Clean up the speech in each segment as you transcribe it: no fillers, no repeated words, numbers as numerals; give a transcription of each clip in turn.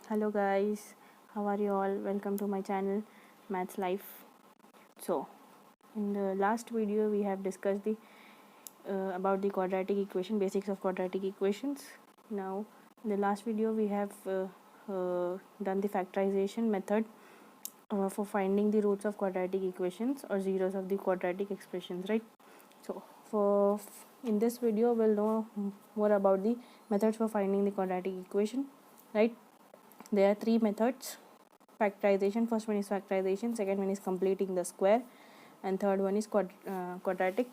Hello guys, how are you all? Welcome to my channel Maths Life. So in the last video we have discussed the about the quadratic equation, basics of quadratic equations. Now in the last video we have done the factorization method for finding the roots of quadratic equations or zeros of the quadratic expressions, right? So in this video we'll know more about the methods for finding the quadratic equation, right? There are three methods: factorization. First one is factorization, second one is completing the square, and third one is quadratic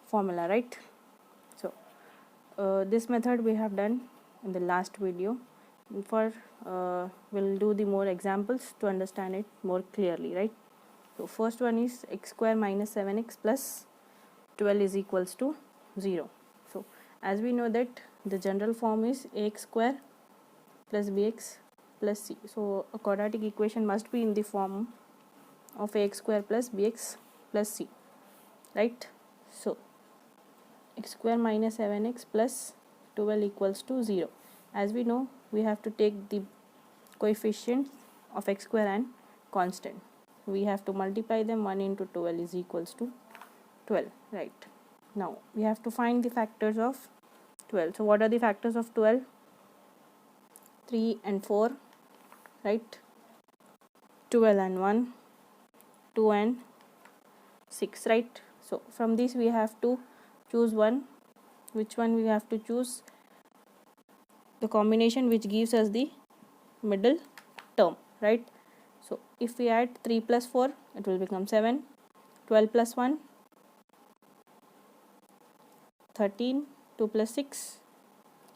formula, right? So this method we have done in the last video. We'll do the more examples to understand it more clearly, right? So first one is x square minus 7x plus 12 is equals to 0. So as we know that the general form is ax square plus bx plus c. So a quadratic equation must be in the form of ax square plus bx plus c, right? So x square minus 7x plus 12 equals to 0. As we know, we have to take the coefficients of x square and constant. We have to multiply them. 1 into 12 is equals to 12, right? Now we have to find the factors of 12. So what are the factors of 12? 3 and 4, right? 12 and 1, 2 and 6, right? So from this we have to choose one. Which one we have to choose? The combination which gives us the middle term, right? So if we add 3 plus 4, it will become 7. 12 plus 1, 13. 2 plus 6,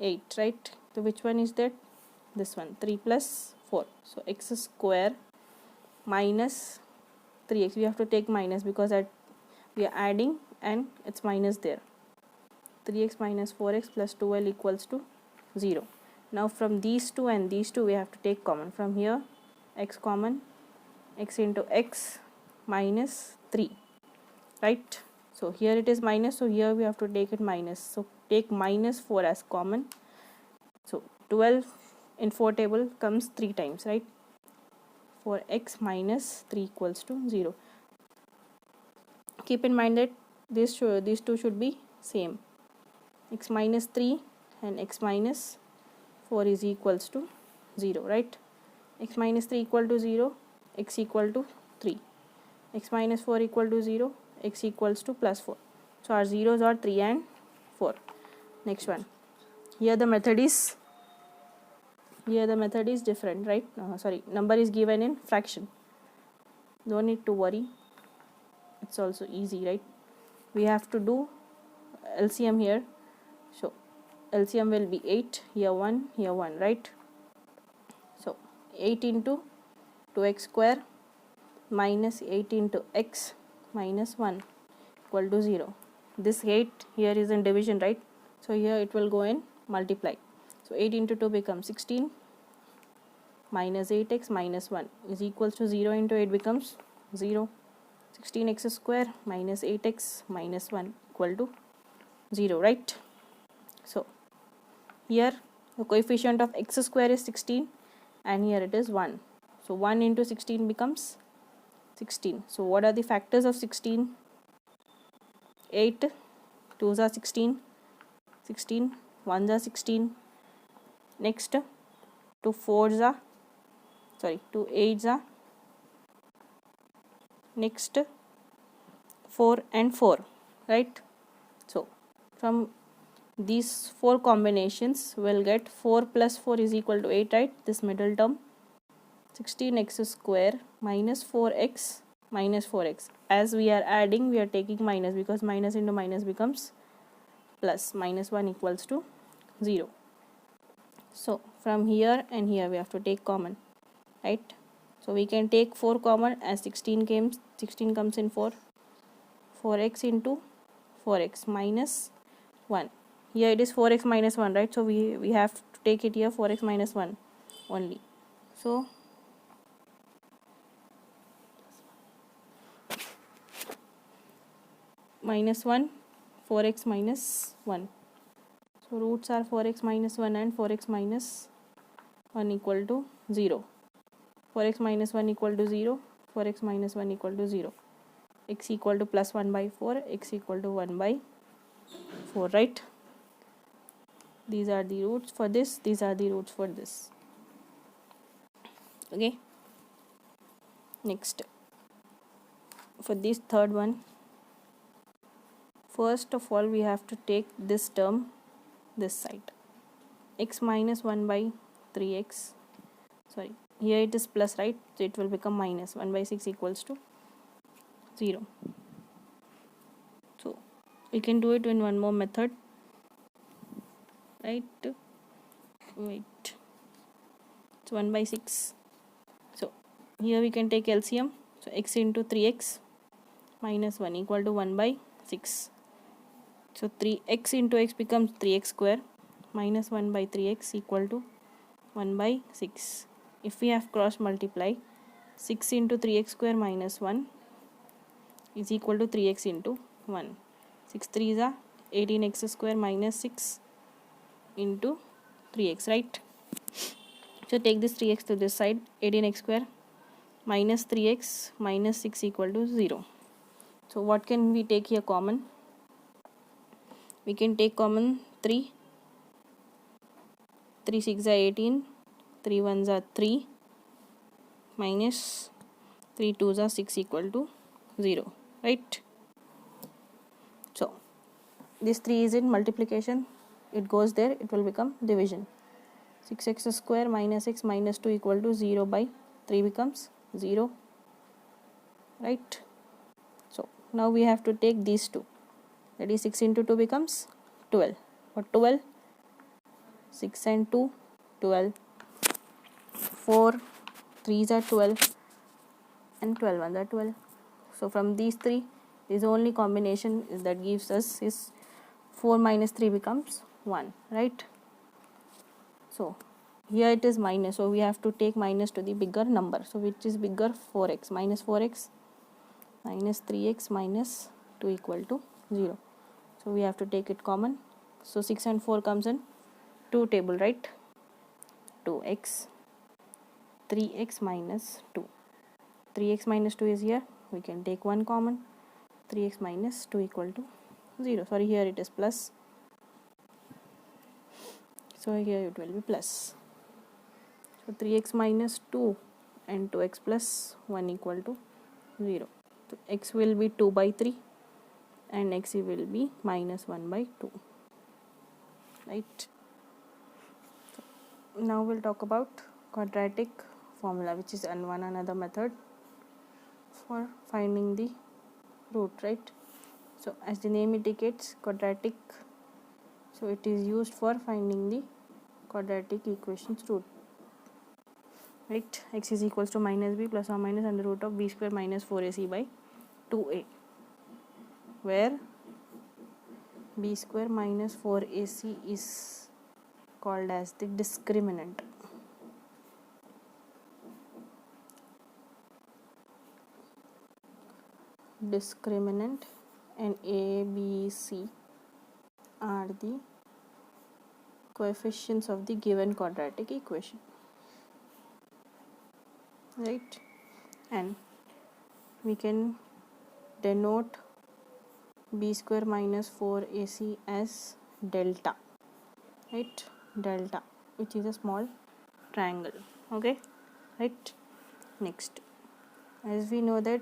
8, right? So which one is that? This one, 3 plus 4. So x square minus 3x. We have to take minus because we are adding and it's minus there. 3x minus 4x plus 12 equals to 0. Now from these two and these two we have to take common. From here x common, x into x minus 3, right? So here it is minus, so here we have to take it minus. So take minus 4 as common. So 12 in 4 table comes 3 times, right? For x minus 3 equals to 0. Keep in mind that these two should be same. X minus 3 and x minus 4 is equals to 0, right? X minus 3 equal to 0, x equal to 3. X minus 4 equal to 0, x equals to plus 4. So our zeros are 3 and 4. Next one. Here the method is different, right? Number is given in fraction. Don't need to worry. It's also easy, right? We have to do LCM here. So LCM will be 8, here 1, here 1, right? So 8 into 2x square minus 8 into x minus 1 equal to 0. This 8 here is in division, right? So here it will go in multiply. So 8 into 2 becomes 16 minus 8x minus 1 is equals to 0 into 8 becomes 0. 16x square minus 8x minus 1 equal to 0, right? So here the coefficient of x square is 16 and here it is 1. So 1 into 16 becomes 16. So what are the factors of 16? 8 2s are 16, 16 1s are 16. Next 2 8s are, next 4 and 4, right? So from these 4 combinations we'll get 4 plus 4 is equal to 8, right? This middle term, 16x square minus 4x minus 4x. As we are adding, we are taking minus because minus into minus becomes plus. Minus 1 equals to 0. So from here and here we have to take common, right? So we can take 4 common as 16 comes in 4. 4x into 4x minus 1. Here it is 4x minus 1, right? So we have to take it here 4x minus 1 only. So minus 1, 4x minus 1. So roots are 4x minus 1 and 4x minus 1 equal to 0. 4x minus 1 equal to 0. 4x minus 1 equal to 0. X equal to plus 1 by 4. X equal to 1 by 4, right? These are the roots for this. These are the roots for this. Okay. Next, for this third one, first of all we have to take this term this side. X minus 1 by 3x. Sorry, here it is plus, right? So it will become minus 1 by 6 equals to 0. So we can do it in one more method, right? Wait, it's 1 by 6. So here we can take LCM. So x into 3x minus 1 equal to 1 by 6. So 3x into x becomes 3x square minus 1 by 3x equal to 1 by 6. If we have cross multiply, 6 into 3x square minus 1 is equal to 3x into 1. 6 3s are 18x square minus 6 into 3x, right? So take this 3x to this side. 18x square minus 3x minus 6 equal to 0. So what can we take here common? We can take common 3. 3 6 are 18. 3 1s are 3 minus 3 2s are 6 equal to 0, right? So this 3 is in multiplication. It goes there. It will become division. 6x square minus x minus 2 equal to 0 by 3 becomes 0, right? So now we have to take these two. That is 6 into 2 becomes 12. For 12, 6 and 2, 12. 4 3s are 12 and 12 1s are 12. So from these three, this only combination that gives us is 4 minus 3 becomes 1, right? So here it is minus, so we have to take minus to the bigger number. So which is bigger? 4x. Minus 4x minus 3x minus 2 equal to 0. So we have to take it common. So 6 and 4 comes in 2 table, right? 2x, 3x minus 2. 3x minus 2 is here. We can take 1 common. 3x minus 2 equal to 0. Sorry, here it is plus. So here it will be plus. So 3x minus 2 and 2x plus 1 equal to 0. So x will be 2 by 3 and x will be minus 1 by 2. Right. So now we'll talk about quadratic formula, which is one another method for finding the root, right? So as the name indicates, quadratic, so it is used for finding the quadratic equations root, right? X is equals to minus b plus or minus under root of b square minus 4ac by 2a, where b square minus 4ac is called as the discriminant. Discriminant and a, b, c are the coefficients of the given quadratic equation, right? And we can denote b square minus 4ac as delta, right? Delta, which is a small triangle. Okay, right? Next, as we know that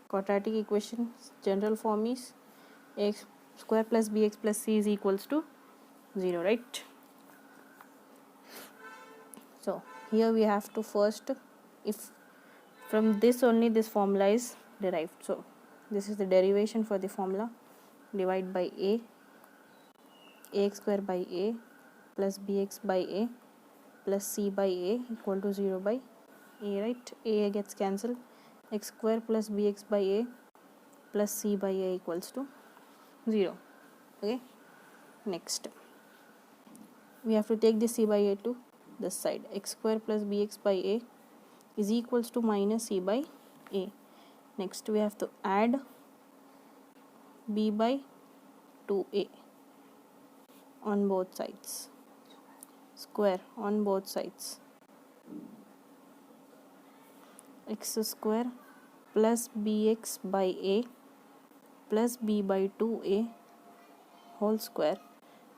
quadratic equation's general form is ax square plus bx plus c is equals to 0, right? So here we have to first, if from this only this formula is derived, so this is the derivation for the formula. Divide by a, ax square by a plus bx by a plus c by a equal to 0 by a, right? A gets cancelled. X square plus bx by a plus c by a equals to 0. Okay, next we have to take this c by a to this side. X square plus bx by a is equals to minus c by a. Next we have to add b by 2a on both sides. square on both sides. X square plus bx by a plus b by 2a whole square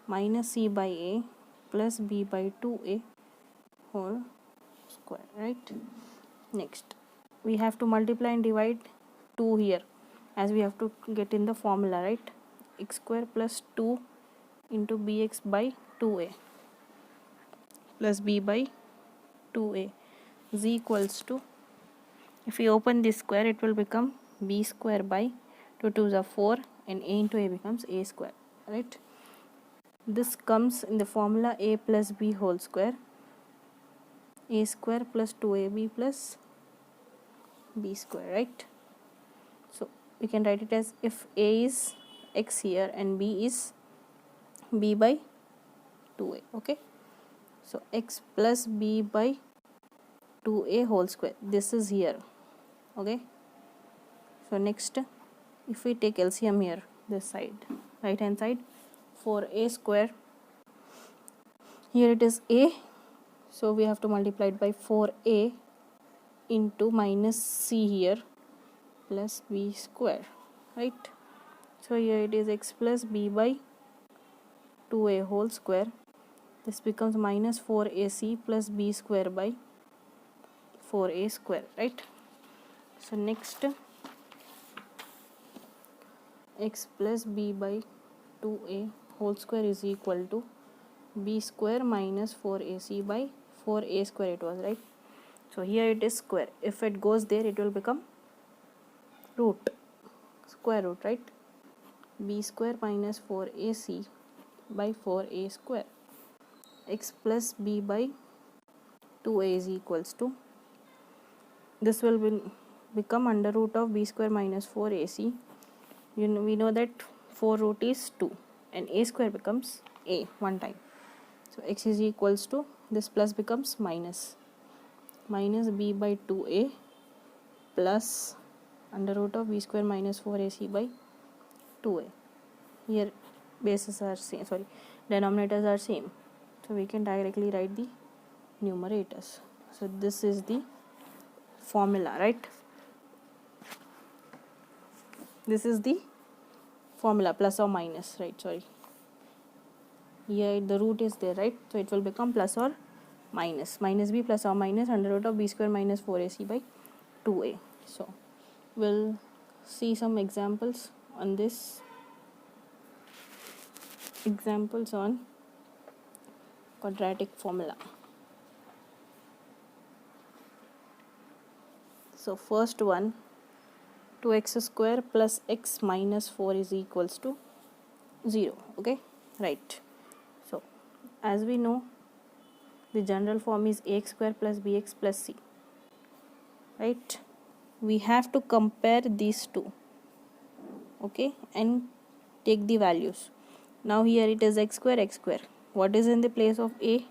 minus c by a plus b by 2a whole square, right? Next, we have to multiply and divide 2 here, as we have to get in the formula, right? X square plus 2 into bx by 2a plus b by 2a is equals to, if we open this square, it will become b square by 2 2s are 4 and a into a becomes a square, right? This comes in the formula a plus b whole square, a square plus 2ab plus b square, right? So we can write it as, if a is x here and b is b by 2a, okay? So x plus b by 2a whole square, this is here, okay? So next, if we take LCM here, this side, right hand side, for a square, here it is a, so we have to multiply it by 4a into minus c here plus b square, right? So here it is x plus b by 2a whole square, this becomes minus 4ac plus b square by 4a square, right? So next, x plus b by 2a whole square is equal to b square minus 4ac by 4a square it was, right? So here it is square, if it goes there it will become root, square root, right? b square minus 4ac by 4a square. X plus b by 2a is equals to, this will become under root of b square minus 4ac. We know that 4 root is 2 and a square becomes a one time. So x is equals to, this plus becomes minus b by 2a plus under root of b square minus 4ac by 2a. Here bases are same, sorry, denominators are same, so we can directly write the numerators. So this is the formula, right? This is the formula, plus or minus, right? Sorry, here the root is there, right? So it will become plus or minus b plus or minus under root of b square minus 4ac by 2a. So we'll see some examples on this. Examples on quadratic formula. So first one, 2x square plus x minus 4 is equals to 0, okay, right? So as we know, the general form is ax square plus bx plus c, right? We have to compare these two, okay, and take the values. Now here it is x square. What is in the place of a?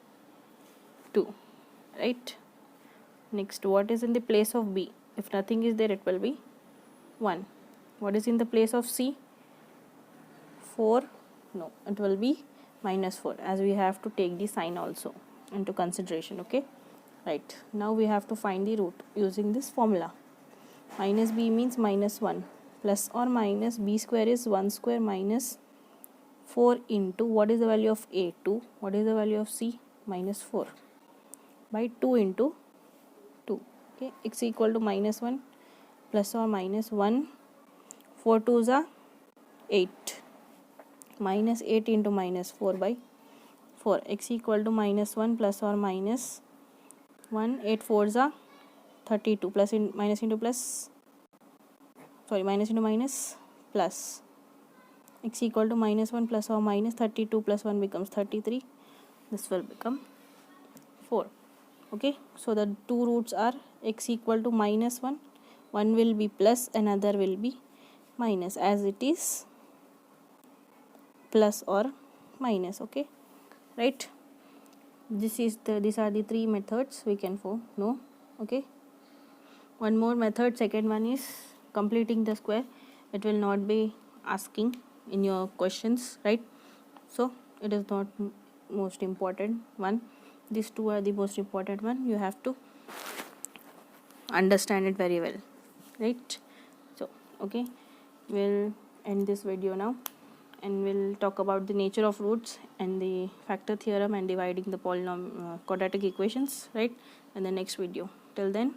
2, right? Next, what is in the place of b? If nothing is there, it will be 1. What is in the place of c? 4. No, it will be minus 4, as we have to take the sign also into consideration, okay? Right, now we have to find the root using this formula. Minus b means minus 1, plus or minus b square is 1 square minus 4 into, what is the value of a? 2. What is the value of c? Minus 4 by 2 into 2, okay? X equal to minus 1 plus or minus 1, 4 2s are 8, minus 8 into minus 4 by 4. X equal to minus 1 plus or minus 1, 8 4s are 32, plus in minus into plus, sorry, minus into minus plus. X equal to minus 1 plus or minus 32 plus 1 becomes 33. This will become 4, okay? So the two roots are x equal to minus 1, one will be plus, another will be minus, as it is plus or minus, okay, right? These are the three methods we can know, okay? One more method, second one is completing the square. It will not be asking in your questions, right? So it is not most important one. These two are the most important one. You have to understand it very well, right? So okay, we'll end this video now, and we'll talk about the nature of roots and the factor theorem and dividing the quadratic equations, right, in the next video. Till then,